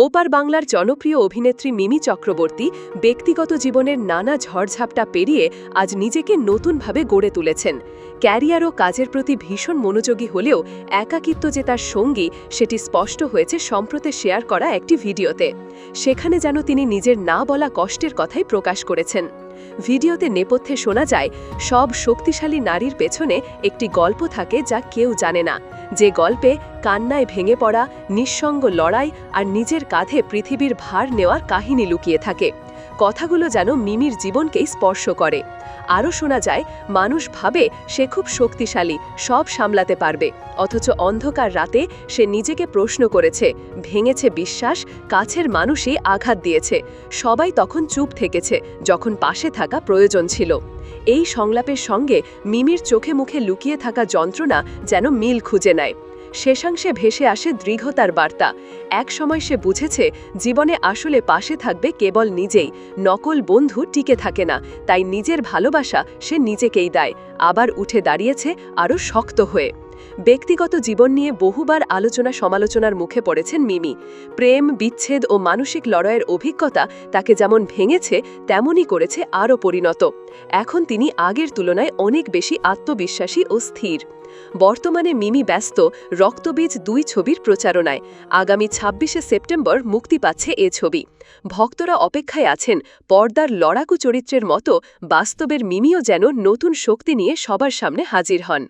ওপার বাংলার জনপ্রিয় অভিনেত্রী মিমি চক্রবর্তী ব্যক্তিগত জীবনের নানা ঝড়ঝাপটা পেরিয়ে আজ নিজেকে নতুনভাবে গড়ে তুলেছেন। ক্যারিয়ার ও কাজের প্রতি ভীষণ মনোযোগী হলেও একাকিত্ব যে তার সঙ্গী সেটি স্পষ্ট হয়েছে সম্প্রতি শেয়ার করা একটি ভিডিওতে। সেখানে যেন তিনি নিজের না বলা কষ্টের কথাই প্রকাশ করেছেন। ভিডিওতে নেপথ্যে শোনা যায়, সব শক্তিশালী নারীর পেছনে একটি গল্প থাকে যা কেউ জানে না, যে গল্পে কান্নায় ভেঙে পড়া, নিঃসঙ্গ লড়াই আর নিজের কাঁধে পৃথিবীর ভার নেওয়ার কাহিনী লুকিয়ে থাকে। কথাগুলো যেন মিমির জীবনকেই স্পর্শ করে। আরও শোনা যায়, মানুষ ভাবে সে খুব শক্তিশালী, সব সামলাতে পারবে, অথচ অন্ধকার রাতে সে নিজেকে প্রশ্ন করেছে, ভেঙেছে বিশ্বাস, কাছের মানুষই আঘাত দিয়েছে, সবাই তখন চুপ থেকেছে যখন পাশে থাকা প্রয়োজন ছিল। এই সংলাপের সঙ্গে মিমির চোখে মুখে লুকিয়ে থাকা যন্ত্রণা যেন মিল খুঁজে নেয়। শেষাংশে ভেসে আসে দৃঢ়তার বার্তা। এক সময় সে বুঝেছে জীবনে আসলে পাশে থাকবে কেবল নিজেই, নকল বন্ধু টিকে থাকে না, তাই নিজের ভালোবাসা সে নিজেকেই দেয়। আবার উঠে দাঁড়িয়েছে আরও শক্ত হয়ে। ব্যক্তিগত জীবন নিয়ে বহুবার আলোচনা সমালোচনার মুখে পড়েছেন মিমি। প্রেম, বিচ্ছেদ ও মানসিক লড়াইয়ের অভিজ্ঞতা তাকে যেমন ভেঙেছে তেমনই করেছে আরও পরিণত। এখন তিনি আগের তুলনায় অনেক বেশি আত্মবিশ্বাসী ও স্থির। বর্তমানে মিমি ব্যস্ত রক্তবীজ ২ ছবির প্রচারণায়। আগামী ২৬শে সেপ্টেম্বর মুক্তি পাচ্ছে এ ছবি। ভক্তরা অপেক্ষায় আছেন পর্দার লড়াকু চরিত্রের মতো বাস্তবের মিমিও যেন নতুন শক্তি নিয়ে সবার সামনে হাজির হন।